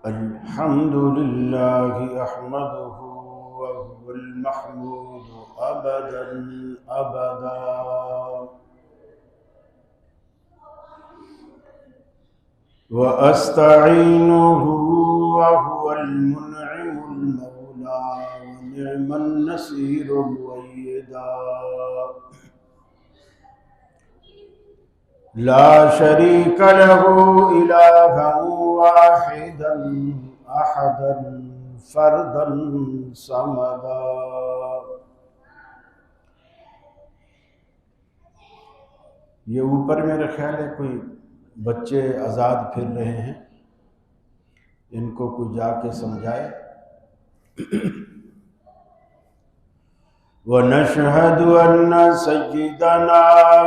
अल्हम्दुलिल्लाहि अहमदुहु व हुवल महमूदु अबदन अबदा व अस्तईनुहु व हुवल मुनइमुल मौला व निअमन नसीरुल मुअय्यदा ला शरीक लहु इलाहन वाहिदन अहदन फर्दन समदा। ये ऊपर मेरा ख्याल है कोई बच्चे आज़ाद फिर रहे हैं, इनको कोई जाके समझाए। व नशहदु अन्ना सय्यदना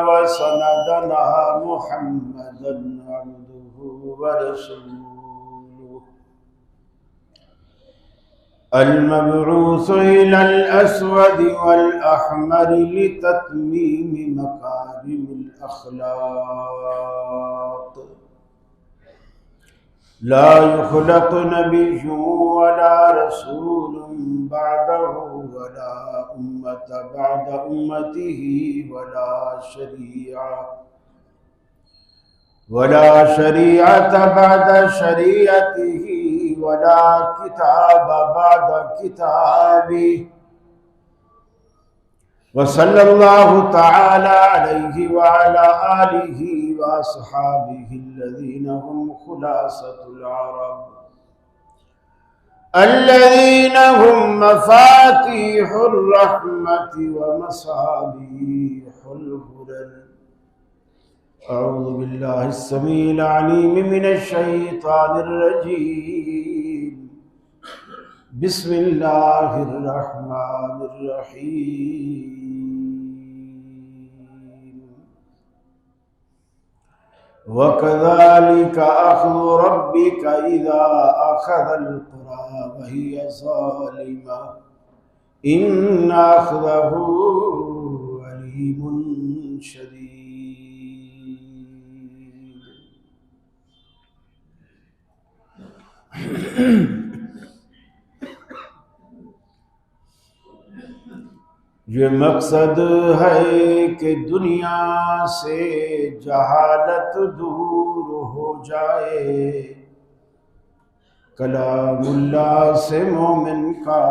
व सनदना मुहम्मदन अब्दुहु व रसूलुहु अल-मबऊस इलल अस्वद वल अहमर लितत्मीम मकारिमिल अखलाक ला युखलक़ नबिय्युन वला रसूलुन बअदहु वला उम्मत बअद उम्मतिही वला शरीअत बअद शरीअतिही वला किताब बअद किताबिही व सल्लल्लाहु तआला अलैहि व अला आलिहि व अस्हाबिहि अल्लज़ीना हुम खुलासतुल अरब अल्लज़ीना हुम मफातिहुर रहमति व मसाबीहुल हुरर। अऊज़ु बिल्लाहिस समीइल अलीम मिनश शैतानिर रजीम। बिस्मिल्लाहिर रहमानिर रहीम। वकज़ालिका अख़्ज़ु रब्बिका इज़ा अख़ज़ल क़ुरा वहिय ज़ालिमा इन्न अख़्ज़हु अलीमुन शदीद। ये मकसद है कि दुनिया से जहालत दूर हो जाए, कलामुल्लाह से मोमिन का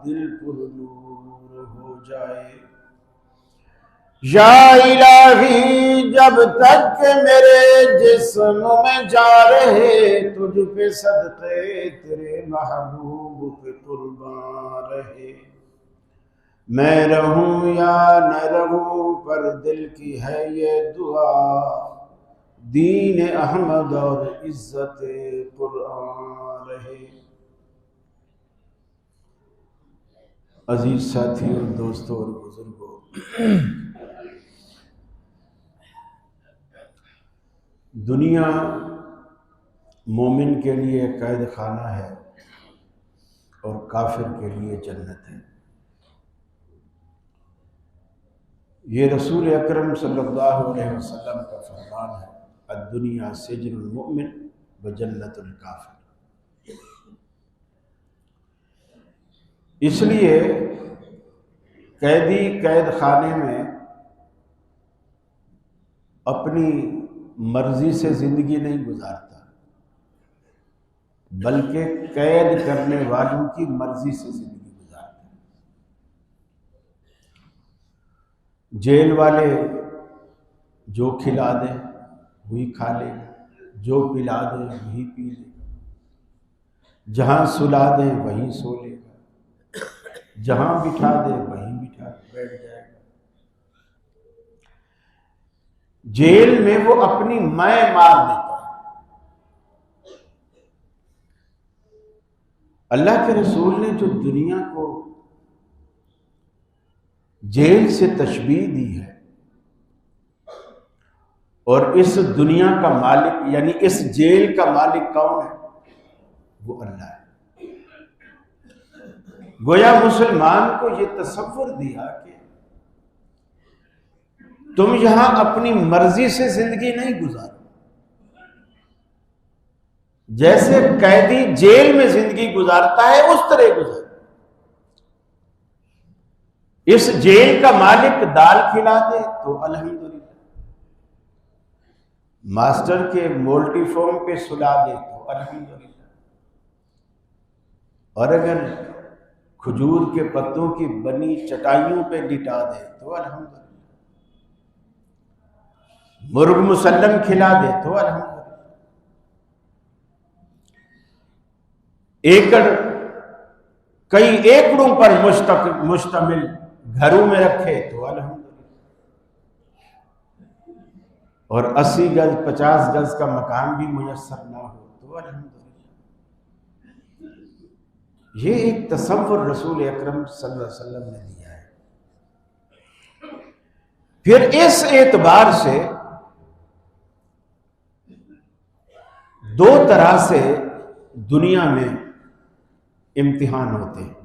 दिल पुरनूर हो जाए। या इलाही जब तक मेरे जिस्म में जा रहे, तुझ पे सदक़े तेरे महबूब पे कुर्बान रहे। मैं रहूं या न रहूं पर दिल की है ये दुआ, दीन अहमद और इज्जत कुरान रहे। अजीज साथियों, दोस्तों और बुजुर्गों, दुनिया मोमिन के लिए कैद खाना है और काफिर के लिए जन्नत है। ये रसूल अकरम सल्लल्लाहु अलैहि वसल्लम का फरमान है, अद्दुनिया सिजनुल मुमिन व जन्नतुल काफिर। इसलिए कैदी कैद खाने में अपनी मर्जी से जिंदगी नहीं गुजारता, बल्कि कैद करने वालों की मर्जी से जिंदगी गुजारता है। जेल वाले जो खिला दे वही खा लेगा, जो पिला दे वही पी लेगा, जहां सुला दे वहीं सो लेगा, जहां बिठा दे वहीं बैठ जाएगा। जेल में वो अपनी मैं मार देता है। अल्लाह के रसूल ने जो दुनिया को जेल से तशबीह दी है, और इस दुनिया का मालिक यानी इस जेल का मालिक कौन है? वो अल्लाह है। गोया मुसलमान को ये तसव्वुर दिया कि तुम यहां अपनी मर्जी से जिंदगी नहीं गुजारो, जैसे कैदी जेल में जिंदगी गुजारता है उस तरह गुजार। इस जेल का मालिक दाल खिला दे तो अल्हम्दुलिल्लाह, मास्टर के मोल्टीफॉर्म पे सुला दे तो अल्हम्दुलिल्लाह, और अगर खजूर के पत्तों की बनी चटाइयों पे लिटा दे तो अल्हम्दुलिल्लाह, मुर्ग मुसल्लम खिला दे तो अल्हम्दुलिल्लाह, एकड़ कई एकड़ों पर मुश्तमिल घरों में रखे तो अल्हम्दुलिल्लाह, और 80 गज 50 गज का मकान भी मुयस्सर ना हो तो अल्हम्दुलिल्लाह। ये एक तसव्वुर रसूल अकरम सल्लल्लाहु अलैहि वसल्लम ने दिया है। फिर इस एतबार से दो तरह से दुनिया में इम्तिहान होते हैं,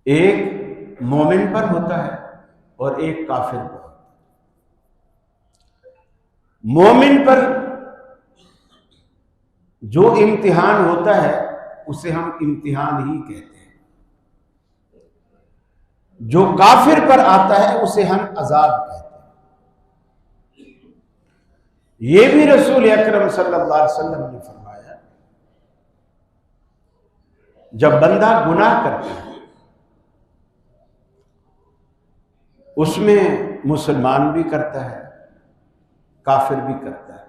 एक मोमिन पर होता है और एक काफिर पर। मोमिन पर जो इम्तिहान होता है उसे हम इम्तिहान ही कहते हैं, जो काफिर पर आता है उसे हम अजाब कहते हैं। यह भी रसूल अकरम सल्लल्लाहु अलैहि वसल्लम ने फरमाया, जब बंदा गुनाह करता है उसमें मुसलमान भी करता है, काफिर भी करता है,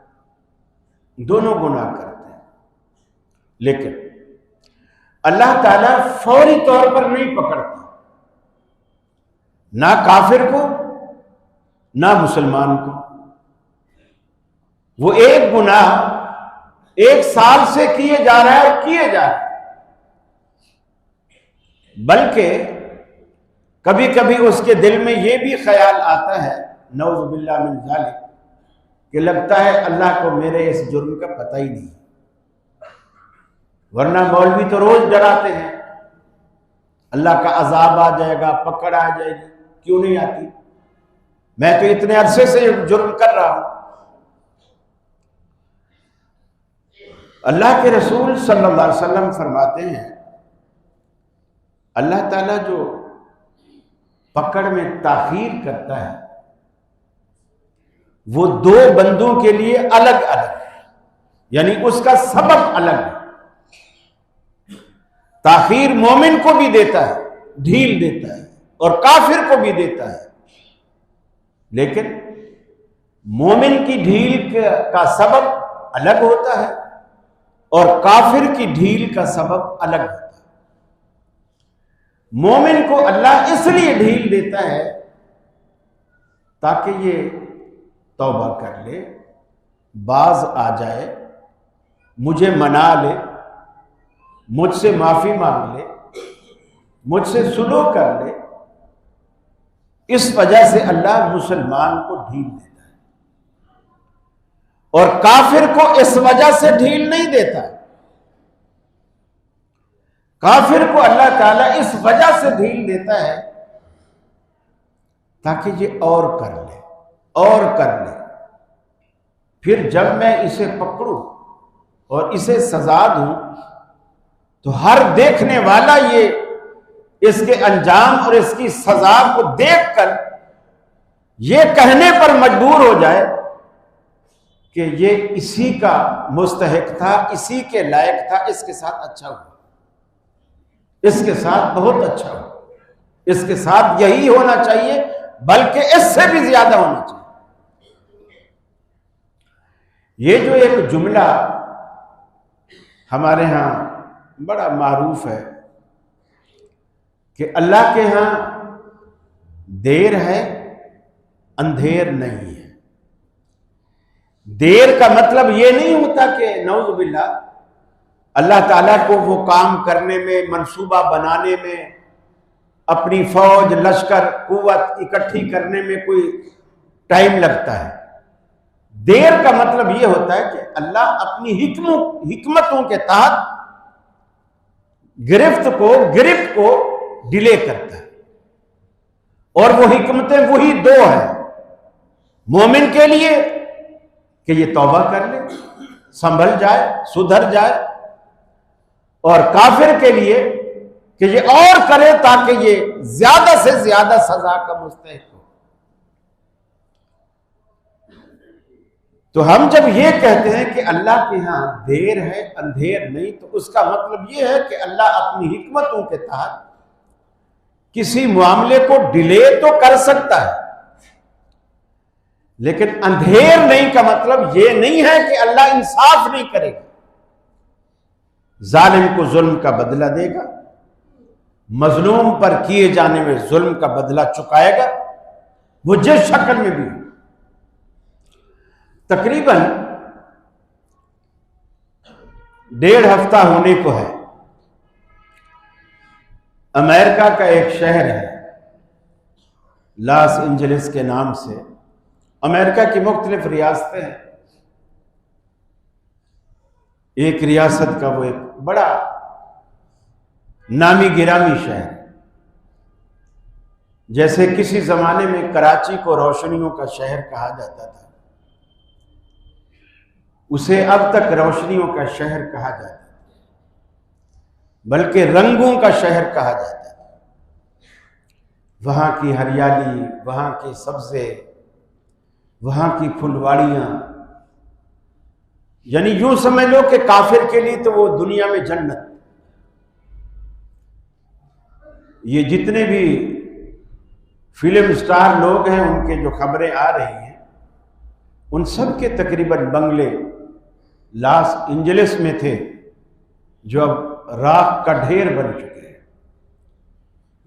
दोनों गुनाह करते हैं, लेकिन अल्लाह ताला फौरी तौर पर नहीं पकड़ता, ना काफिर को ना मुसलमान को। वो एक गुनाह 1 साल से किए जा रहा है, किए जा रहा है, बल्कि कभी कभी उसके दिल में यह भी ख्याल आता है, नऊज़ बिल्लाह मिन ज़ालिक, कि लगता है अल्लाह को मेरे इस जुर्म का पता ही नहीं, वरना मौलवी तो रोज डराते हैं अल्लाह का अजाब आ जाएगा, पकड़ आ जाएगी, क्यों नहीं आती, मैं तो इतने अरसे से जुर्म कर रहा हूं। अल्लाह के रसूल सल्लल्लाहु अलैहि वसल्लम फरमाते हैं, अल्लाह ताला जो पकड़ में ताखीर करता है वो 2 बंदों के लिए अलग अलग है, यानी उसका सबब अलग है। ताखीर मोमिन को भी देता है, ढील देता है, और काफिर को भी देता है, लेकिन मोमिन की ढील का सबब अलग होता है और काफिर की ढील का सबब अलग होता है। मोमिन को अल्लाह इसलिए ढील देता है ताकि ये तौबा कर ले, बाज आ जाए, मुझे मना ले, मुझसे माफी मांग ले, मुझसे सुलह कर ले। इस वजह से अल्लाह मुसलमान को ढील देता है, और काफिर को इस वजह से ढील नहीं देता। काफिर को अल्लाह ताला इस वजह से ढील देता है ताकि ये और कर ले, और कर ले। फिर जब मैं इसे पकड़ूं और इसे सजा दूं तो हर देखने वाला ये इसके अंजाम और इसकी सजा को देखकर ये कहने पर मजबूर हो जाए कि ये इसी का मुस्तहिक था, इसी के लायक था, इसके साथ अच्छा हुआ, इसके साथ बहुत अच्छा हुआ, इसके साथ यही होना चाहिए, बल्कि इससे भी ज्यादा होना चाहिए। ये जो एक जुमला हमारे यहां बड़ा मारूफ है कि अल्लाह के यहां देर है, अंधेर नहीं है। देर का मतलब यह नहीं होता कि नऊज़ बिल्लाह अल्लाह ताला को वो काम करने में, मंसूबा बनाने में, अपनी फौज लश्कर कुव्वत इकट्ठी करने में कोई टाइम लगता है। देर का मतलब यह होता है कि अल्लाह अपनी हिकमतों के तहत गिरफ्त को डिले करता है, और वो हिकमतें वही 2 हैं, मोमिन के लिए कि ये तौबा कर ले, संभल जाए, सुधर जाए, और काफिर के लिए कि ये और करे ताकि ये ज्यादा से ज्यादा सजा का मुस्तहिक हो। तो हम जब ये कहते हैं कि अल्लाह के यहां देर है, अंधेर नहीं, तो उसका मतलब ये है कि अल्लाह अपनी हिकमतों के तहत किसी मामले को डिले तो कर सकता है, लेकिन अंधेर नहीं का मतलब यह नहीं है कि अल्लाह इंसाफ नहीं करेगा। जालिम को जुल्म का बदला देगा, मजलूम पर किए जाने में जुल्म का बदला चुकाएगा, वो जिस शक्ल में भी। तकरीबन 1.5 हफ्ता होने को है, अमेरिका का एक शहर है लॉस एंजलिस के नाम से, अमेरिका की मुख्तलिफ रियासतें हैं, एक रियासत का वो एक बड़ा नामी गिरामी शहर, जैसे किसी जमाने में कराची को रोशनियों का शहर कहा जाता था, उसे अब तक रोशनियों का शहर कहा जाता है, बल्कि रंगों का शहर कहा जाता है। वहां की हरियाली, वहां के सब्जे, वहां की फुलवाड़ियां, यानी यूं समझ लो कि काफिर के लिए तो वो दुनिया में जन्नत। ये जितने भी फिल्म स्टार लोग हैं, उनके जो खबरें आ रही हैं, उन सब के तकरीबन बंगले लॉस एंजलिस में थे, जो अब राख का ढेर बन चुके हैं।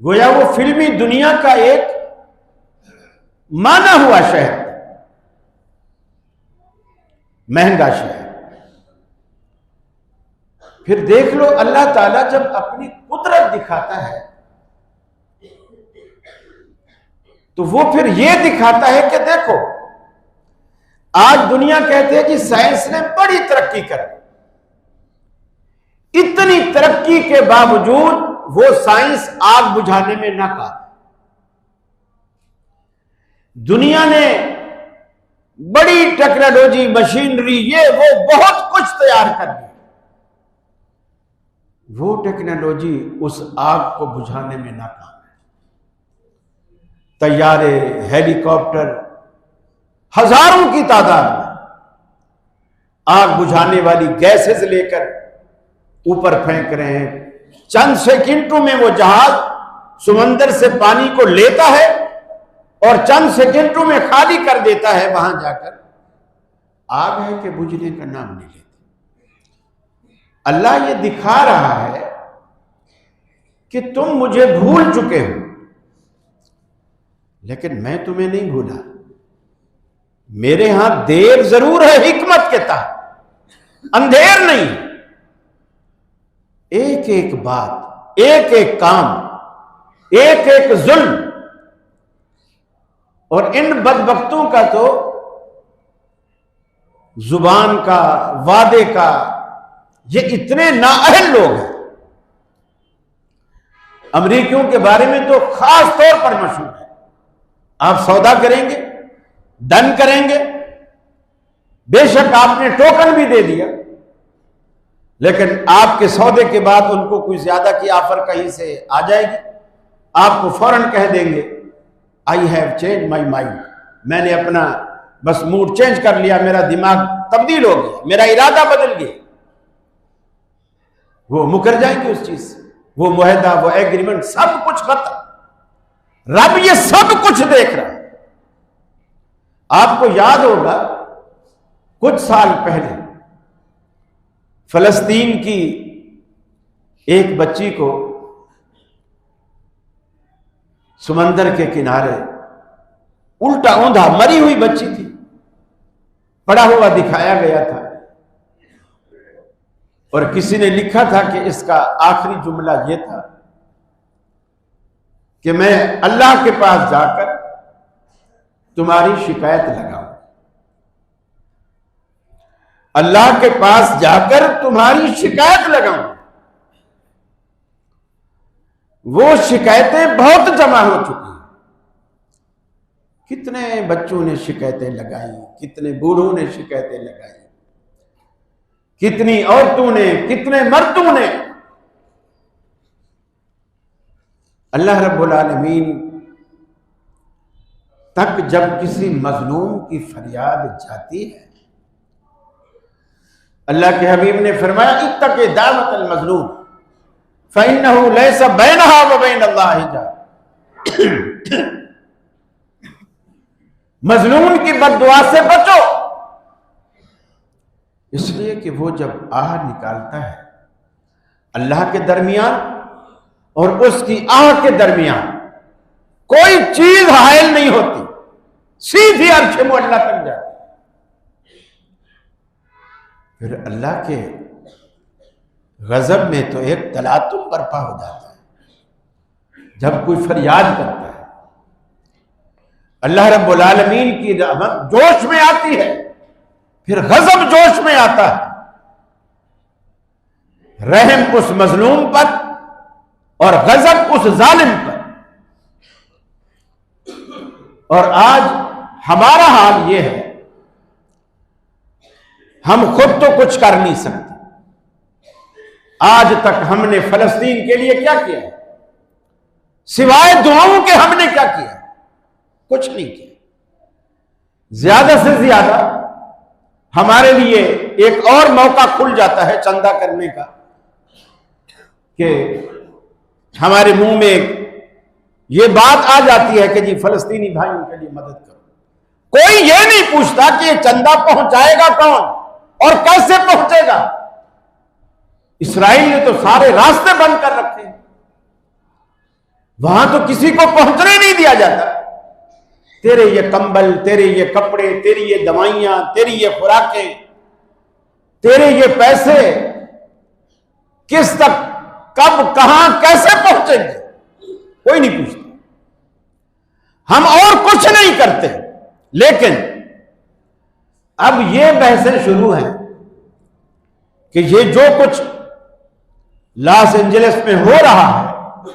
गोया वो फिल्मी दुनिया का एक माना हुआ शहर, महंगा शहर। फिर देख लो, अल्लाह ताला जब अपनी कुदरत दिखाता है तो वो फिर ये दिखाता है कि देखो, आज दुनिया कहते हैं कि साइंस ने बड़ी तरक्की कर ली, इतनी तरक्की के बावजूद वो साइंस आग बुझाने में नाकाम। दुनिया ने बड़ी टेक्नोलॉजी, मशीनरी, ये वो बहुत कुछ तैयार कर दी, वो टेक्नोलॉजी उस आग को बुझाने में नाकाम है। तैयारे, हेलीकॉप्टर हजारों की तादाद में आग बुझाने वाली गैसेस लेकर ऊपर फेंक रहे हैं। चंद सेकंडों में वो जहाज समंदर से पानी को लेता है और चंद सेकंडों में खाली कर देता है। वहां जाकर आग है कि बुझने का नाम नहीं लेती। अल्लाह ये दिखा रहा है कि तुम मुझे भूल चुके हो, लेकिन मैं तुम्हें नहीं भूला। मेरे यहां देर जरूर है हिकमत के तहत, अंधेर नहीं। एक एक बात, एक एक काम, एक एक जुल्म, और इन बदबख्तों का तो जुबान का, वादे का, ये इतने नाअहल लोग हैं। अमरीकियों के बारे में तो खास तौर पर मशहूर है। आप सौदा करेंगे, डन करेंगे, बेशक आपने टोकन भी दे दिया, लेकिन आपके सौदे के बाद उनको कोई ज्यादा की ऑफर कहीं से आ जाएगी, आपको फौरन कह देंगे I have change my mind, मैंने अपना बस मूड चेंज कर लिया, मेरा दिमाग तब्दील हो गया, मेरा इरादा बदल गया। वो मुकर जाएंगे उस चीज से, वो मुआहदा, वो एग्रीमेंट, सब कुछ खत्म। रब ये सब कुछ देख रहा है। आपको याद होगा कुछ साल पहले फलस्तीन की एक बच्ची को समंदर के किनारे उल्टा औंधा मरी हुई बच्ची थी, पड़ा हुआ दिखाया गया था, और किसी ने लिखा था कि इसका आखिरी जुमला यह था कि मैं अल्लाह के पास जाकर तुम्हारी शिकायत लगाऊं, अल्लाह के पास जाकर तुम्हारी शिकायत लगाऊं। वो शिकायतें बहुत जमा हो चुकी हैं। कितने बच्चों ने शिकायतें लगाई, कितने बूढ़ों ने शिकायतें लगाई। कितनी औरतों ने, कितने मर्दों ने अल्लाह रब्बुल आलमीन तक जब किसी मजलूम की फरियाद जाती है, अल्लाह के हबीब ने फरमाया इत्तक़ि दावतल मजलूम फ़इन्नहु लैसा बैनहा व बैनल्लाहि हिजाब। मजलूम की बद्दुआ से बचो, इसलिए कि वो जब आह निकालता है अल्लाह के दरमियान और उसकी आह के दरमियान कोई चीज हायल नहीं होती, सीधी अर्श मुअल्ला तक जाती। फिर अल्लाह के गजब में तो एक तलातुम बर्पा हो जाता है जब कोई फरियाद करता है। अल्लाह रब्बुल आलमीन की रहमत जोश में आती है, फिर गजब जोश में आता है। रहम उस मजलूम पर और गजब उस जालिम पर। और आज हमारा हाल यह है, हम खुद तो कुछ कर नहीं सकते। आज तक हमने फलस्तीन के लिए क्या किया, सिवाय दुआओं के हमने क्या किया? कुछ नहीं किया। ज्यादा से ज्यादा हमारे लिए एक और मौका खुल जाता है चंदा करने का, कि हमारे मुंह में ये बात आ जाती है कि जी फलस्तीनी भाइयों के लिए मदद करो। कोई ये नहीं पूछता कि ये चंदा पहुंचाएगा कौन और कैसे पहुंचेगा। इस्राइल ने तो सारे रास्ते बंद कर रखे हैं, वहां तो किसी को पहुंचने नहीं दिया जाता। तेरे ये कंबल, तेरे ये कपड़े, तेरी ये दवाइयां, तेरी ये खुराकें, तेरे ये पैसे किस तक, कब, कहां, कैसे पहुंचेंगे, कोई नहीं पूछता। हम और कुछ नहीं करते। लेकिन अब ये बहसें शुरू हैं कि ये जो कुछ लॉस एंजलिस में हो रहा है,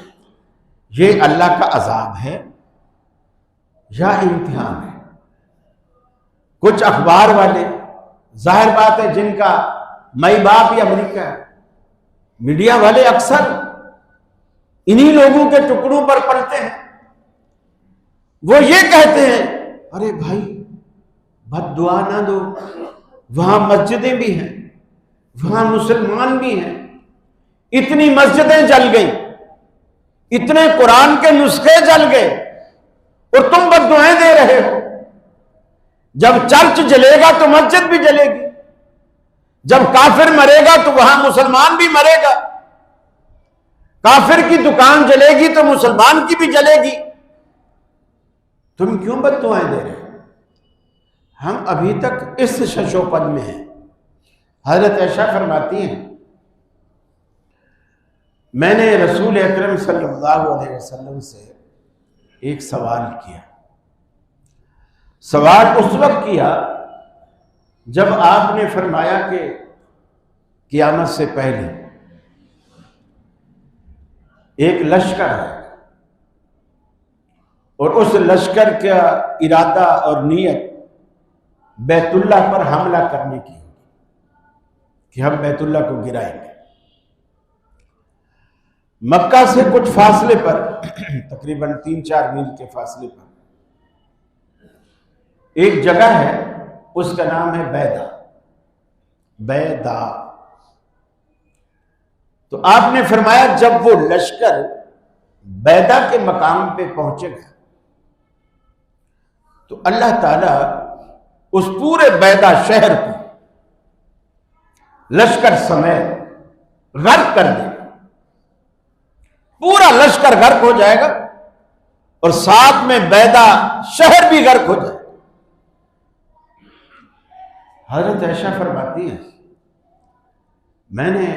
ये अल्लाह का अजाब है या इम्तिहान है। कुछ अखबार वाले, जाहिर बात है जिनका माई बाप या अमेरिका है, मीडिया वाले अक्सर इन्हीं लोगों के टुकड़ों पर पलते हैं। वो ये कहते हैं अरे भाई बद्दुआ ना दो, वहां मस्जिदें भी हैं, वहां मुसलमान भी हैं, इतनी मस्जिदें जल गई, इतने कुरान के नुस्खे जल गए और तुम बद्दुआएं दे रहे हो। जब चर्च जलेगा तो मस्जिद भी जलेगी, जब काफिर मरेगा तो वहां मुसलमान भी मरेगा, काफिर की दुकान जलेगी तो मुसलमान की भी जलेगी। तुम क्यों बद्दुआएं दे रहे हो? हम अभी तक इस शशोपद में हैं। हजरत ऐशा फरमाती हैं, मैंने रसूल अकरम सल्लल्लाहु अलैहि वसल्लम से एक सवाल किया। सवाल उस वक्त किया जब आपने फरमाया कि क़यामत से पहले एक लश्कर है और उस लश्कर का इरादा और नीयत बैतुल्ला पर हमला करने की होगी कि हम बैतुल्ला को गिराएंगे। मक्का से कुछ फासले पर, तकरीबन 3-4 मील के फासले पर एक जगह है, उसका नाम है बैदा। बैदा तो आपने फरमाया जब वो लश्कर बैदा के मकाम पे पहुंचेगा तो अल्लाह ताला उस पूरे बैदा शहर को लश्कर समेत गर्क कर देगा। पूरा लश्कर गर्क हो जाएगा और साथ में बैदा शहर भी गर्क हो जाएगा। हजरत ऐशा फरमाती है, मैंने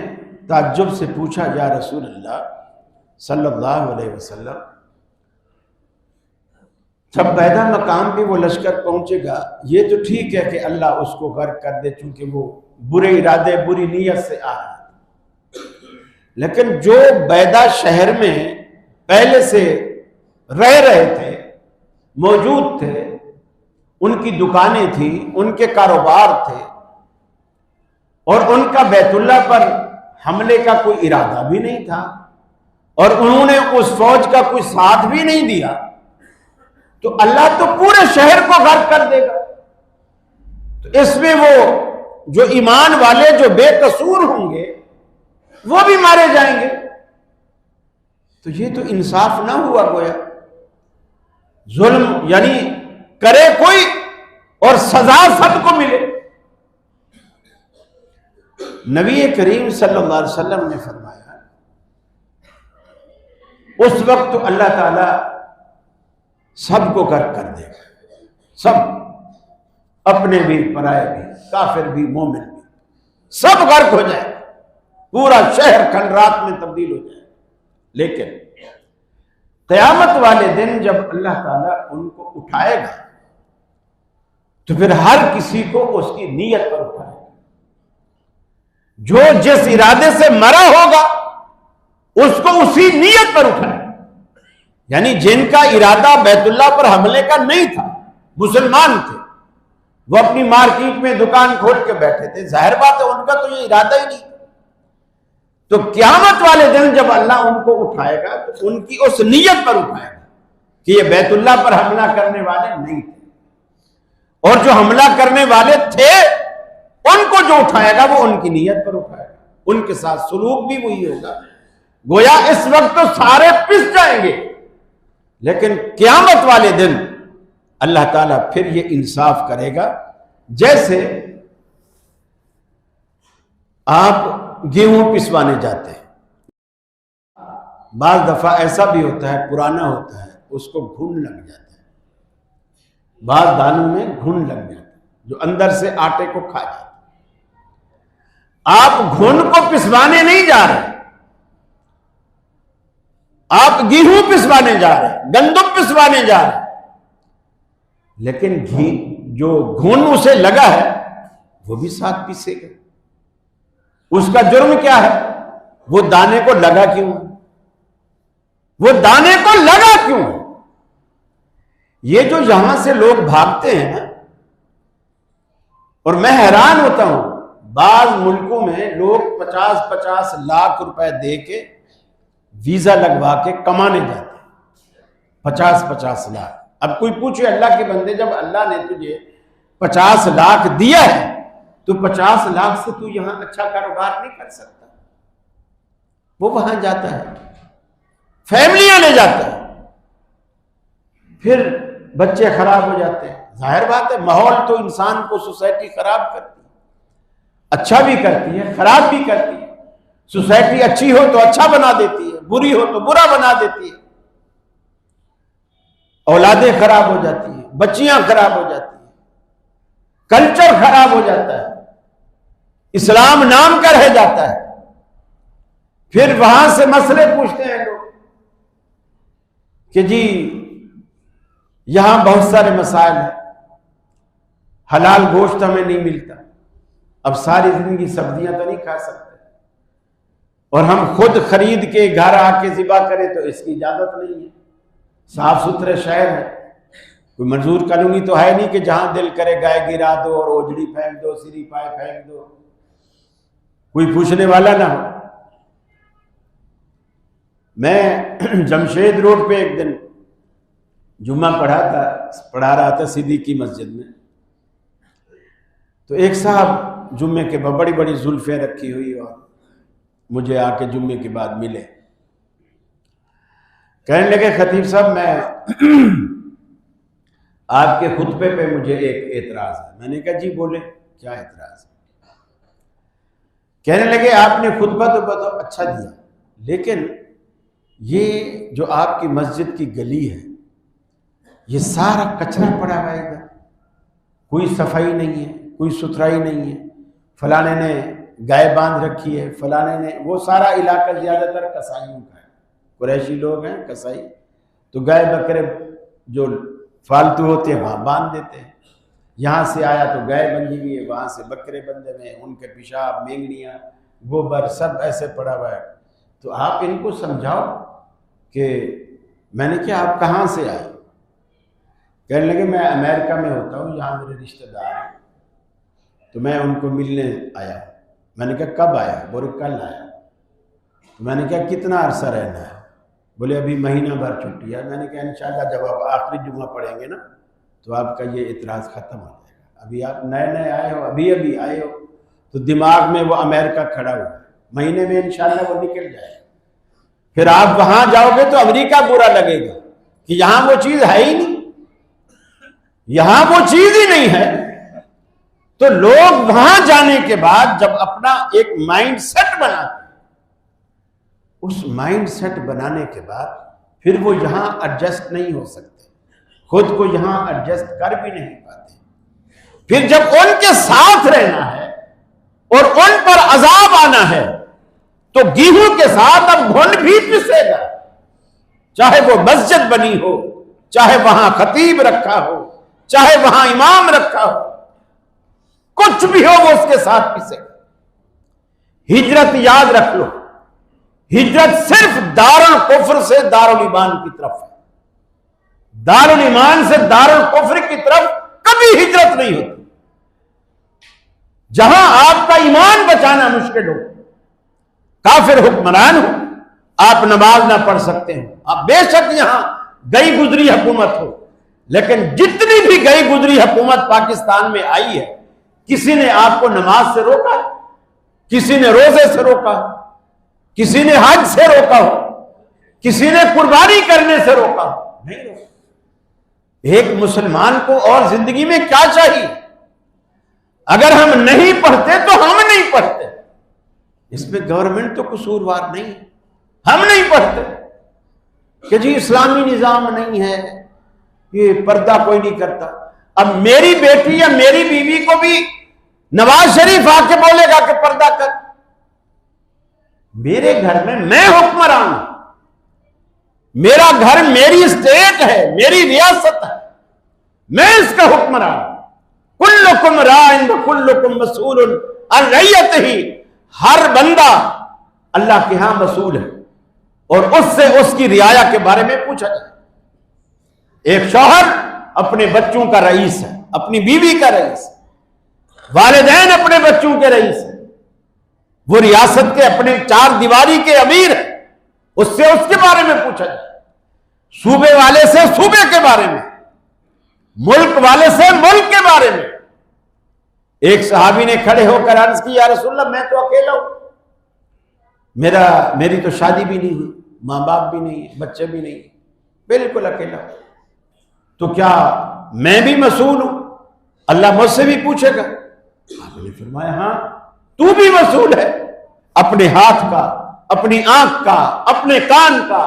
ताज्जुब से पूछा या रसूल अल्लाह सल्लल्लाहु अलैहि वसल्लम, जब बैदा मकाम पे वो लश्कर पहुंचेगा, ये तो ठीक है कि अल्लाह उसको गर्क कर दे चूंकि वो बुरे इरादे, बुरी नीयत से आ रहा है, लेकिन जो बैदा शहर में पहले से रह रहे थे, मौजूद थे, उनकी दुकानें थी, उनके कारोबार थे, और उनका बैतुल्लाह पर हमले का कोई इरादा भी नहीं था और उन्होंने उस फौज का कोई साथ भी नहीं दिया, तो अल्लाह तो पूरे शहर को गर्क कर देगा। तो इसमें वो जो ईमान वाले जो बेकसूर होंगे वो भी मारे जाएंगे। तो ये तो इंसाफ ना हुआ गोया। जुल्म यानी करे कोई और सजा सबको मिले। नबी करीम सल्लल्लाहु अलैहि वसल्लम ने फरमाया, उस वक्त तो अल्लाह ताला सबको गर्क कर देगा, सब, अपने भी, पराए भी, काफिर भी, मोमिन भी, सब गर्क हो जाए, पूरा शहर खंडरात में तब्दील हो जाए। लेकिन क़यामत वाले दिन जब अल्लाह ताला उनको उठाएगा तो फिर हर किसी को उसकी नीयत पर उठाएगा। जो जिस इरादे से मरा होगा उसको उसी नीयत पर उठाएगा। यानी जिनका इरादा बैतुल्लाह पर हमले का नहीं था, मुसलमान थे, वो अपनी मार्केट में दुकान खोल के बैठे थे, जाहिर बात है उनका तो ये इरादा ही नहीं। तो क़यामत वाले दिन जब अल्लाह उनको उठाएगा तो उनकी उस नीयत पर उठाएगा कि ये बैतुल्लाह पर हमला करने वाले नहीं थे, और जो हमला करने वाले थे उनको जो उठाएगा वो उनकी नीयत पर उठाएगा, उनके साथ सुलूक भी वही होगा। गोया इस वक्त तो सारे पिस जाएंगे, लेकिन क़यामत वाले दिन अल्लाह ताला फिर ये इंसाफ करेगा। जैसे आप गेहूं पिसवाने जाते हैं, बाज दफा ऐसा भी होता है, पुराना होता है, उसको घुन लग जाता है, बाज दानों में घुन लग जाता है जो अंदर से आटे को खा जाता है। आप घुन को पिसवाने नहीं जा रहे, आप गेहूं पिसवाने जा रहे हैं, गंदम पिसवाने जा रहे हैं, लेकिन घी जो घुन उसे लगा है वो भी साथ पीसेगा। उसका जुर्म क्या है? वो दाने को लगा क्यों? वो दाने को लगा क्यों? ये जो यहां से लोग भागते हैं, और मैं हैरान होता हूं, बाज मुल्कों में लोग 50-50 लाख रुपए दे के वीजा लगवा के कमाने जाते हैं, 50-50 लाख। अब कोई पूछे अल्लाह के बंदे, जब अल्लाह ने तुझे 50 लाख दिया है तो 50 लाख से तू यहां अच्छा कारोबार नहीं कर सकता? वो वहां जाता है, फैमिलियां ले जाता है, फिर बच्चे खराब हो जाते हैं। जाहिर बात है, माहौल तो इंसान को सोसाइटी खराब करती है, अच्छा भी करती है, खराब भी करती है। सोसाइटी अच्छी हो तो अच्छा बना देती है, बुरी हो तो बुरा बना देती है। औलादें खराब हो जाती हैं, बच्चियां खराब हो जाती हैं, कल्चर खराब हो जाता है, इस्लाम नाम का रह जाता है। फिर वहां से मसले पूछते हैं लोग कि जी यहां बहुत सारे मसाइल हैं, हलाल गोश्त हमें नहीं मिलता, अब सारी जिंदगी सब्जियां तो नहीं खा सकते, और हम खुद खरीद के घर आके ज़िबा करें तो इसकी इजाजत नहीं है। साफ सुथरे शहर है, कोई मंजूर कानूनी तो है नहीं कि जहां दिल करे गाय गिरा दो और ओजड़ी फेंक दो, सिरी पाए फेंक दो, कोई पूछने वाला ना हो। मैं जमशेद रोड पे एक दिन जुम्मा पढ़ा रहा था सिद्दीकी मस्जिद में, तो एक साहब जुम्मे के बाद बड़ी बड़ी जुल्फें रखी हुई और मुझे आके जुम्मे के बाद मिले, कहने लगे खतीब साहब मैं आपके खुतबे पे मुझे एक एतराज है। मैंने कहा जी बोले, क्या एतराज है? कहने लगे आपने खुतबा तो अच्छा दिया, लेकिन ये जो आपकी मस्जिद की गली है ये सारा कचरा पड़ा हुआ है इधर, कोई सफाई नहीं है, कोई सुथराई नहीं है, फलाने ने गाय बांध रखी है, फलाने ने, वो सारा इलाका ज्यादातर कसाईयों का है, कुरैशी लोग हैं कसाई, तो गाय बकरे जो फालतू होते हैं वहां बांध देते हैं। यहाँ से आया तो गाय बंधी हुई है, वहां से बकरे बंधे हुए हैं, उनके पेशाब, मेंगनियाँ, गोबर सब ऐसे पड़ा हुआ है। तो आप इनको समझाओ कि मैंने क्या, आप कहाँ से आए? कहने लगे मैं अमेरिका में होता हूँ, यहाँ मेरे रिश्तेदार हैं, तो मैं उनको मिलने आया। मैंने कहा कब आया? बोले कल आया। तो मैंने कहा कितना अरसा रहना है? बोले अभी महीना भर छुट्टी है। मैंने कहा इंशाल्लाह जब आप आखिरी जुम्मा पढ़ेंगे ना तो आपका ये इतराज़ ख़त्म हो जाएगा। अभी आप नए नए आए हो, अभी अभी आए हो, तो दिमाग में वो अमेरिका खड़ा हुआ है, महीने में इंशाल्लाह वो निकल जाएगा। फिर आप वहां जाओगे तो अमेरिका बुरा लगेगा कि यहां वो चीज है ही नहीं, यहां वो चीज ही नहीं है। तो लोग वहां जाने के बाद जब अपना एक माइंड सेट बनाते, उस माइंड सेट बनाने के बाद फिर वो यहां एडजस्ट नहीं हो सकते, खुद को यहां एडजस्ट कर भी नहीं पाते। फिर जब उनके साथ रहना है और उन पर अजाब आना है तो गेहूं के साथ अब घुन भी पिसेगा, चाहे वो मस्जिद बनी हो, चाहे वहां खतीब रखा हो, चाहे वहां इमाम रखा हो, कुछ भी हो वो उसके साथ पिसेगा। हिजरत याद रख लो, हिजरत सिर्फ दारुल कुफ्र से दारुल ईमान की तरफ है। दारुल ईमान से दारुल कुफ्र की तरफ कभी हिजरत नहीं होती। जहां आपका ईमान बचाना मुश्किल हो, काफिर हुक्मरान हो, आप नमाज ना पढ़ सकते हो, आप बेशक यहां गई गुजरी हुकूमत हो, लेकिन जितनी भी गई गुजरी हुकूमत पाकिस्तान में आई है, किसी ने आपको नमाज से रोका, किसी ने रोजे से रोका, किसी ने हज से रोका हो, किसी ने कुर्बानी करने से रोका हो? नहीं रोका। एक मुसलमान को और जिंदगी में क्या चाहिए? अगर हम नहीं पढ़ते तो हम नहीं पढ़ते, इसमें गवर्नमेंट तो कसूरवार नहीं है, हम नहीं पढ़ते कि जी इस्लामी निजाम नहीं है, ये पर्दा कोई नहीं करता। अब मेरी बेटी या मेरी बीवी को भी नवाज शरीफ आके बोलेगा कि पर्दा कर। मेरे घर में मैं हुक्मरान हूं, मेरा घर मेरी स्टेट है, मेरी रियासत है, मैं इसका हुक्मरान हूं। कुल्लुकुम राइन व कुल्लुकुम मसूलुन अन रइयतिही, हर बंदा अल्लाह के यहां मसूल है और उससे उसकी रियाया के बारे में पूछा जाए। एक शौहर अपने बच्चों का रईस है, अपनी बीवी का रईस, वालिदैन अपने बच्चों के रईस है, वो रियासत के अपने चार दीवारी के अमीर है, उससे उसके बारे में पूछा जाए। सूबे वाले से सूबे के बारे में, मुल्क वाले से मुल्क के बारे में। एक सहाबी ने खड़े होकर अर्ज की, या रसूलल्लाह मैं तो अकेला हूं, मेरी तो शादी भी नहीं हुई, मां बाप भी नहीं है, बच्चे भी नहीं, बिल्कुल अकेला। तो क्या मैं भी मसूल हूं? अल्लाह मुझसे भी पूछेगा? आपने फरमाया हां, तू भी मसूल है, अपने हाथ का, अपनी आंख का, अपने कान का,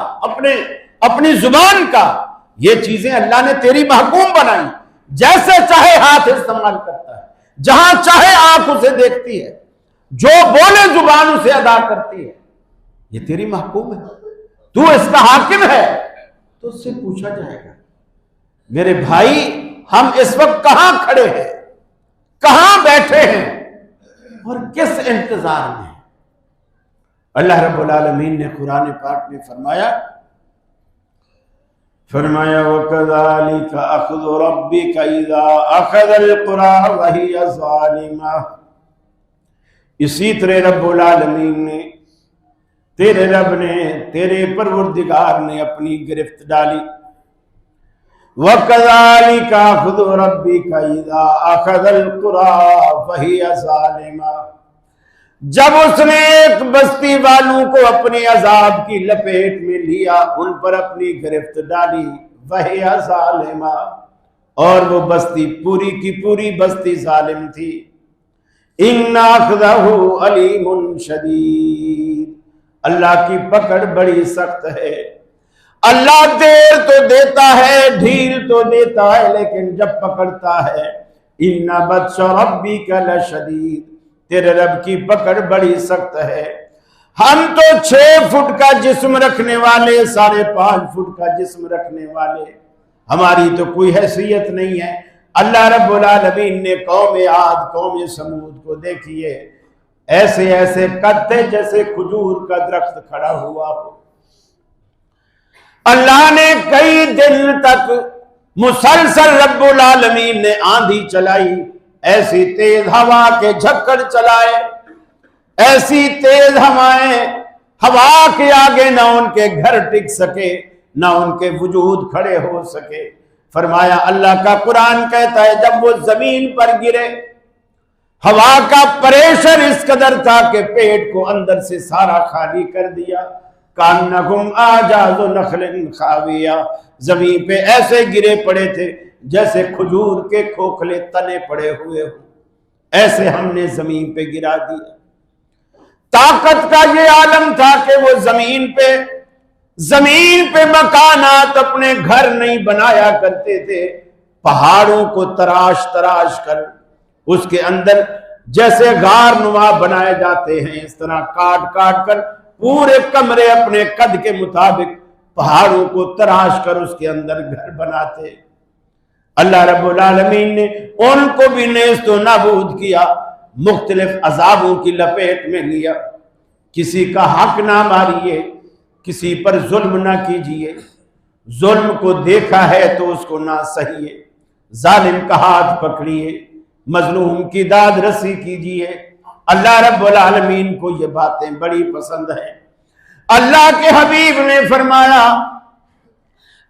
अपनी जुबान का। ये चीजें अल्लाह ने तेरी महकूम बनाई, जैसे चाहे हाथ इस्तेमाल करता है, जहां चाहे आंख उसे देखती है, जो बोले जुबान उसे अदा करती है। ये तेरी महकूम है, तू इसका हाकिम है, तो उससे पूछा जाएगा। मेरे भाई, हम इस वक्त कहां खड़े हैं, कहां बैठे हैं और किस इंतजार में? अल्लाह रब्बुल आलमीन ने कुरान पाक में फरमाया वकज़ालिका अख़्ज़ु रब्बिका इज़ा अख़ज़ल क़ुरा व हिय ज़ालिमा। इसी तरह रब्बुल आलमीन ने, तेरे रब ने, तेरे परवरदिगार ने अपनी गिरफ्त डाली। वकज़ालिका अख़्ज़ु रब्बिका इज़ा अख़ज़ल क़ुरा व हिय ज़ालिमा। जब उसने एक बस्ती वालों को अपने अजाब की लपेट में लिया, उन पर अपनी गिरफ्त डाली, वही ज़ालिमा, और वो बस्ती पूरी की पूरी बस्ती जालिम थी। इन्ना अख़ज़हु अलीमुन शदीद, अल्लाह की पकड़ बड़ी सख्त है। अल्लाह देर तो देता है, ढील तो देता है, लेकिन जब पकड़ता है, इन्ना बत्श रब्बिका लशदीद, तेरे रब की पकड़ बड़ी सख्त है। हम तो 6 फुट का जिस्म रखने वाले, 5.5 फुट का जिस्म रखने वाले, हमारी तो कोई हैसियत नहीं है। अल्लाह रब्बुल आलमीन ने कौम आद, कौम समूद को देखिए, ऐसे ऐसे कद थे जैसे खजूर का दरख्त खड़ा हुआ हो। अल्लाह ने कई दिन तक मुसलसल रब्बुल आलमीन ने आंधी चलाई, ऐसी तेज हवा के झक्कड़ चलाए, ऐसी तेज हवाएं, हवा के आगे ना उनके घर टिक सके, ना उनके वजूद खड़े हो सके। फरमाया अल्लाह का कुरान कहता है जब वो जमीन पर गिरे, हवा का प्रेशर इस कदर था कि पेट को अंदर से सारा खाली कर दिया। कान्नहुम आजाज़ु नखलिन खाविया, जमीन पे ऐसे गिरे पड़े थे जैसे खजूर के खोखले तने पड़े हुए हो, ऐसे हमने जमीन पे गिरा दिया। ताकत का ये आलम था कि वो जमीन पे मकानात अपने घर नहीं बनाया करते थे, पहाड़ों को तराश तराश कर उसके अंदर जैसे गार नुमा बनाए जाते हैं, इस तरह काट काट कर पूरे कमरे अपने कद के मुताबिक पहाड़ों को तराश कर उसके अंदर घर बनाते। अल्लाह रब्बुल आलमीन ने उनको भी नेस्तो नाबूद किया, मुख्तलिफ अजाबों की लपेट में लिया। किसी का हक ना मारिए, किसी पर जुल्म ना कीजिए, जुल्म को देखा है तो उसको ना सहिए, जालिम का हाथ पकड़िए, मजलूम की दाद रसी कीजिए। अल्लाह रब्बुल आलमीन को ये बातें बड़ी पसंद है। अल्लाह के हबीब ने फरमाया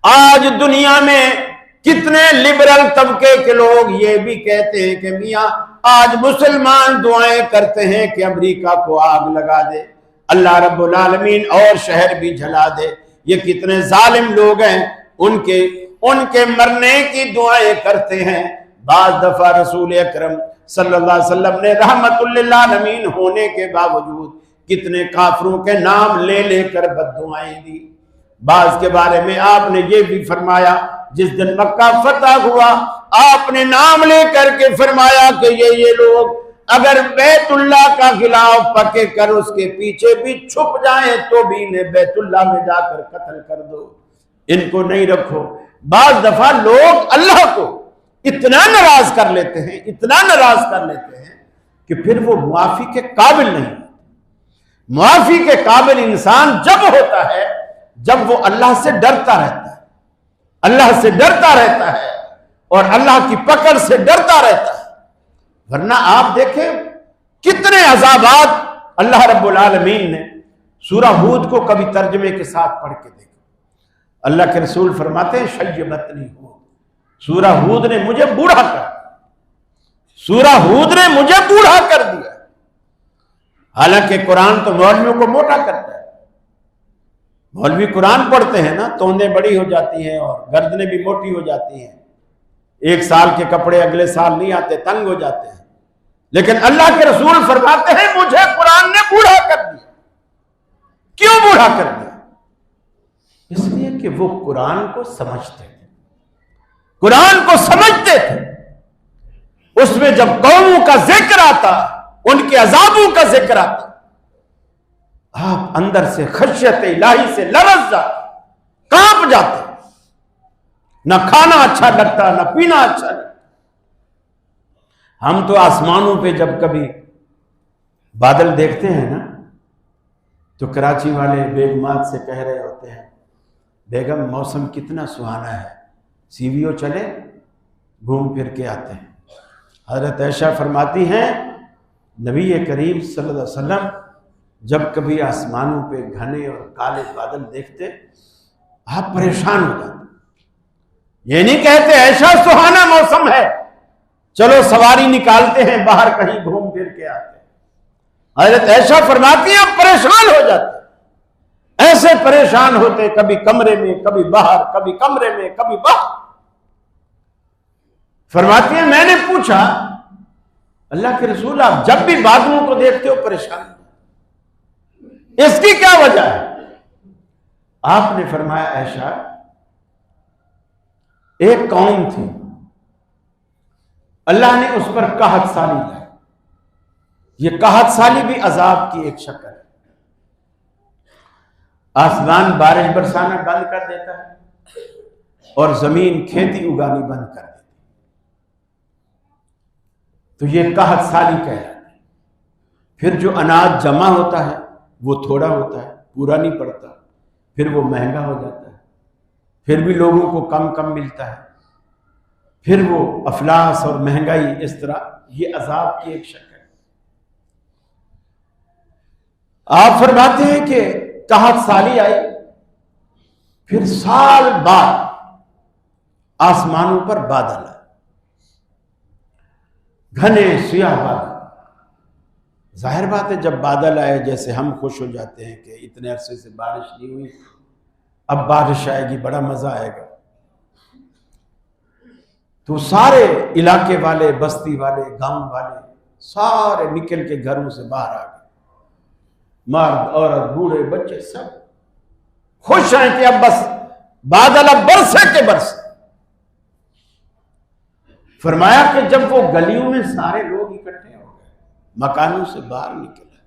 आज दुनिया में कितने लिबरल तबके के लोग ये भी कहते हैं कि मियां आज मुसलमान दुआएं करते हैं कि अमेरिका को आग लगा दे, अल्लाह रब्बुल आलमीन और शहर भी जला दे। ये कितने जालिम लोग हैं, उनके मरने की दुआएं करते हैं। बाज दफा रसूल अकरम सल्लल्लाहु अलैहि वसल्लम ने रहमतुल लिल आलमीन होने के बावजूद कितने काफिरों के नाम ले लेकर बद्दुआएं दी। बाज के बारे में आपने ये भी फरमाया, जिस दिन मक्का फतह हुआ आपने नाम लेकर के फरमाया कि ये लोग अगर बैतुल्लाह का खिलाफ पके कर उसके पीछे भी छुप जाएं तो भी इन्हें बैतुल्लाह में जाकर कत्ल कर दो, इनको नहीं रखो। बाज दफा लोग अल्लाह को इतना नाराज कर लेते हैं, इतना नाराज कर लेते हैं कि फिर वो मुआफी के काबिल नहीं। मुआफी के काबिल इंसान जब होता है जब वो अल्लाह से डरता रहता है, अल्लाह से डरता रहता है और अल्लाह की पकड़ से डरता रहता है। वरना आप देखें कितने अजाबात अल्लाह रब्बुल आलमीन ने सूरह हूद को कभी तर्जमे के साथ पढ़ के देखा। अल्लाह के रसूल फरमाते हैं शय्यबतनी हूद, सूरह हूद ने मुझे बूढ़ा कर, सूरह हूद ने मुझे बूढ़ा कर दिया। हालांकि कुरान तो मौलवियों को मोटा करता है, मौलवी कुरान पढ़ते हैं ना तोंदें बड़ी हो जाती हैं और गर्दनें भी मोटी हो जाती हैं, एक साल के कपड़े अगले साल नहीं आते, तंग हो जाते हैं। लेकिन अल्लाह के रसूल फरमाते हैं मुझे कुरान ने बूढ़ा कर दिया। क्यों बूढ़ा कर दिया? इसलिए कि वो कुरान को समझते थे, कुरान को समझते थे। उसमें जब कौमों का जिक्र आता, उनके अजाबों का जिक्र आता, आप अंदर से खशियत इलाही से लरज़ जाते, कांप जाते। ना खाना अच्छा लगता, ना पीना अच्छा लगता। हम तो आसमानों पे जब कभी बादल देखते हैं ना तो कराची वाले बेगमात से कह रहे होते हैं बेगम मौसम कितना सुहाना है, सीवीओ चले घूम फिर के आते हैं। हजरत आयशा फरमाती हैं नबी करीम सल्लल्लाहु अलैहि वसल्लम जब कभी आसमानों पे घने और काले बादल देखते आप परेशान हो जाते। ये नहीं कहते ऐसा सुहाना मौसम है चलो सवारी निकालते हैं बाहर कहीं घूम फिर के आते हैं। हजरत आयशा फरमाती हैं परेशान हो जाते, ऐसे परेशान होते, कभी कमरे में कभी बाहर, कभी कमरे में कभी बाहर। फरमाती हैं मैंने पूछा अल्लाह के रसूल आप जब भी बादलों को देखते हो परेशान, इसकी क्या वजह है? आपने फरमाया आयशा एक कौम थी, अल्लाह ने उस पर कहत साली लाई। ये कहत साली भी अजाब की एक शक्ल है। आसमान बारिश बरसाना बंद कर देता है और जमीन खेती उगानी बंद कर देती, तो ये कहत साली कहलाती है। फिर जो अनाज जमा होता है वो थोड़ा होता है, पूरा नहीं पड़ता, फिर वो महंगा हो जाता है, फिर भी लोगों को कम कम मिलता है, फिर वो अफलास और महंगाई, इस तरह ये अजाब की एक शक्ल है। आप फरमाते हैं कि कहत साली आई, फिर साल बाद आसमानों पर बादल आए, घने सियाह बादल। जाहिर बात है जब बादल आए जैसे हम खुश हो जाते हैं कि इतने अरसे से बारिश नहीं हुई, अब बारिश आएगी, बड़ा मजा आएगा। तो सारे इलाके वाले, बस्ती वाले, गांव वाले सारे निकल के घरों से बाहर आ गए, मर्द औरत बूढ़े बच्चे सब खुश हैं कि अब बस बादल अब बरसे के बरसे। फरमाया कि जब वो गलियों में सारे लोग इकट्ठे हो गए, मकानों से बाहर निकले,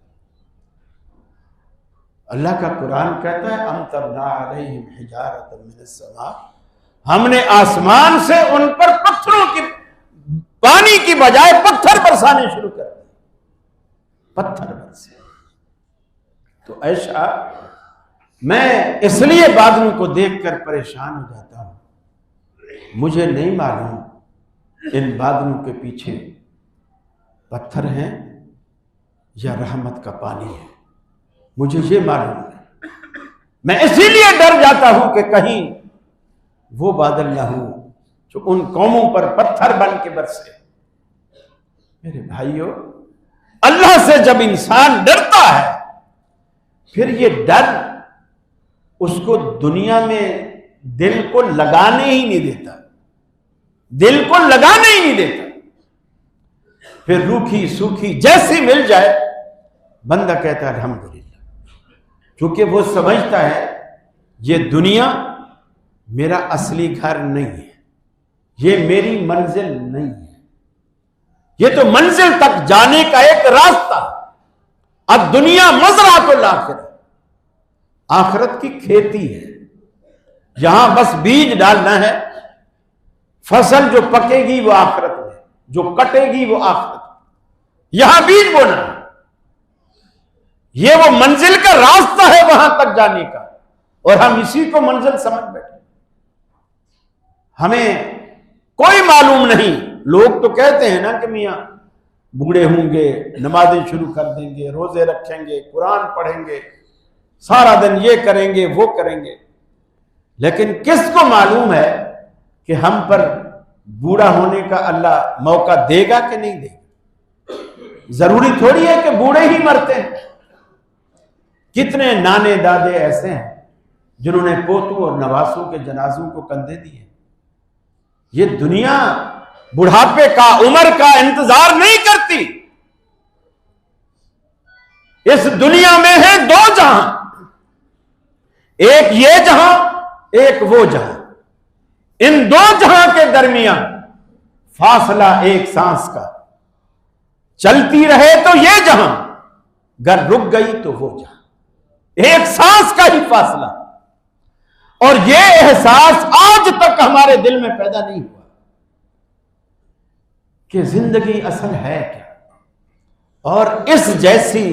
अल्लाह का कुरान कहता है अम तरना अलैहिम हिजारतम मिनस समा, हमने आसमान से उन पर पत्थरों की, पानी की बजाय पत्थर बरसाने शुरू कर दिए, पत्थर बरसे। तो ऐसा मैं इसलिए बादलों को देखकर परेशान हो जाता हूं, मुझे नहीं मालूम इन बादलों के पीछे पत्थर हैं या रहमत का पानी है, मुझे ये मालूम नहीं। मैं इसीलिए डर जाता हूं कि कहीं वो बादल ना हो जो उन कौमों पर पत्थर बन के बरसे। मेरे भाइयों, अल्लाह से जब इंसान डरता है फिर ये डर उसको दुनिया में दिल को लगाने ही नहीं देता, दिल को लगाने ही नहीं देता। फिर रूखी सूखी जैसी मिल जाए बंदा कहता है अल्हम्दुलिल्लाह, क्योंकि वो समझता है ये दुनिया मेरा असली घर नहीं है, ये मेरी मंजिल नहीं है, ये तो मंजिल तक जाने का एक रास्ता। अब दुनिया मज़रातुल आखिरत, आखिरत की खेती है, यहां बस बीज डालना है, फसल जो पकेगी वो आखिरत में, जो कटेगी वो आखिरत में, यहां बीज बोना है। ये वो मंजिल का रास्ता है वहां तक जाने का, और हम इसी को मंजिल समझ बैठे। हमें कोई मालूम नहीं। लोग तो कहते हैं ना कि मियां बूढ़े होंगे, नमाजें शुरू कर देंगे, रोजे रखेंगे, कुरान पढ़ेंगे, सारा दिन ये करेंगे वो करेंगे, लेकिन किसको मालूम है कि हम पर बूढ़ा होने का अल्लाह मौका देगा कि नहीं देगा। जरूरी थोड़ी है कि बूढ़े ही मरते हैं। कितने नाने दादे ऐसे हैं जिन्होंने पोतों और नवासों के जनाजों को कंधे दिए। ये दुनिया बुढ़ापे का, उम्र का इंतजार नहीं करती। इस दुनिया में है दो जहां, एक ये जहां, एक वो जहां। इन दो जहां के दरमियान फासला एक सांस का, चलती रहे तो ये जहां, गर रुक गई तो वो जहां, एक सांस का ही फासला। और ये एहसास आज तक हमारे दिल में पैदा नहीं हुआ कि जिंदगी असल है क्या, और इस जैसी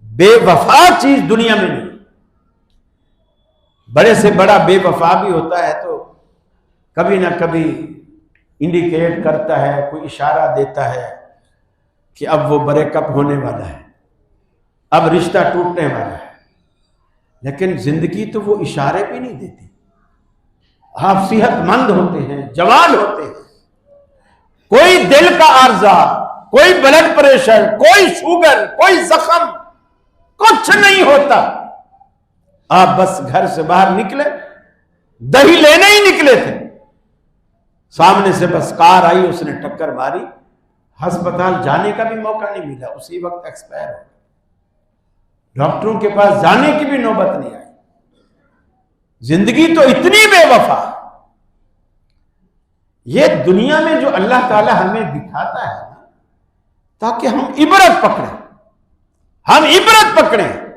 बेवफा चीज दुनिया में नहीं। बड़े से बड़ा बेवफा भी होता है तो कभी ना कभी इंडिकेट करता है, कोई इशारा देता है कि अब वो ब्रेकअप होने वाला है, अब रिश्ता टूटने वाला है। लेकिन जिंदगी तो वो इशारे भी नहीं देती। आप सेहतमंद होते हैं, जवान होते हैं, कोई दिल का आर्जा, कोई ब्लड प्रेशर, कोई शुगर, कोई जख्म, कुछ नहीं होता। आप बस घर से बाहर निकले, दही लेने ही निकले थे, सामने से बस कार आई, उसने टक्कर मारी, अस्पताल जाने का भी मौका नहीं मिला, उसी वक्त एक्सपायर हो, डॉक्टरों के पास जाने की भी नौबत नहीं आई। जिंदगी तो इतनी बेवफा। ये दुनिया में जो अल्लाह ताला हमें दिखाता है ताकि हम इबरत पकड़ें, हम इबरत पकड़ें।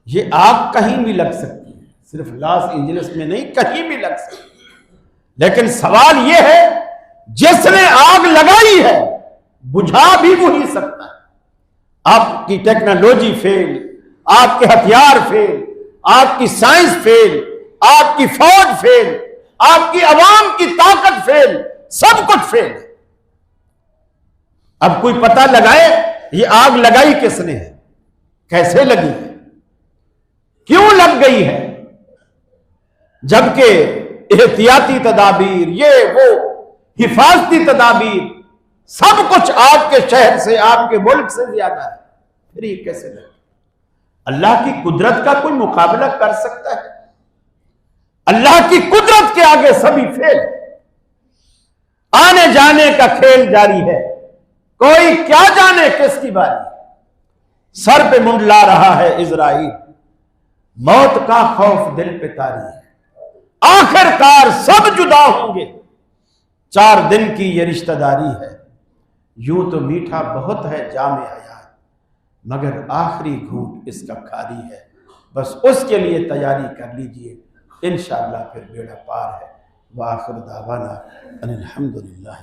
ये आग कहीं भी लग सकती है, सिर्फ लॉस एंजलिस में नहीं, कहीं भी लग सकती है। लेकिन सवाल यह है, जिसने आग लगाई है बुझा भी वही सकता है। आपकी टेक्नोलॉजी फेल, आपके हथियार फेल, आपकी साइंस फेल, आपकी फौज फेल, आपकी अवाम की ताकत फेल, सब कुछ फेल। अब कोई पता लगाए ये आग लगाई किसने है। कैसे लगी है, क्यों लग गई है, जबकि एहतियाती तदाबीर, ये वो हिफाजती तदाबीर, सब कुछ आपके शहर से, आपके मुल्क से ज्यादा है, फिर ये कैसे लगे? अल्लाह की कुदरत का कोई मुकाबला कर सकता है? अल्लाह की कुदरत के आगे सभी फेल। आने जाने का खेल जारी है, कोई क्या जाने किसकी बारी। सर पे मुंडला रहा है इजराइल, मौत का खौफ दिल पे तारी है, आखिरकार सब जुदा होंगे, 4 दिन की ये रिश्तेदारी है। यूं तो मीठा बहुत है जामे हयात, मगर आखिरी घूंट इसका खारी है। बस उसके लिए तैयारी कर लीजिए, इंशाअल्लाह फिर बेड़ा पार है। वाखिर दावाना अनिल हम्दुलिल्लाह।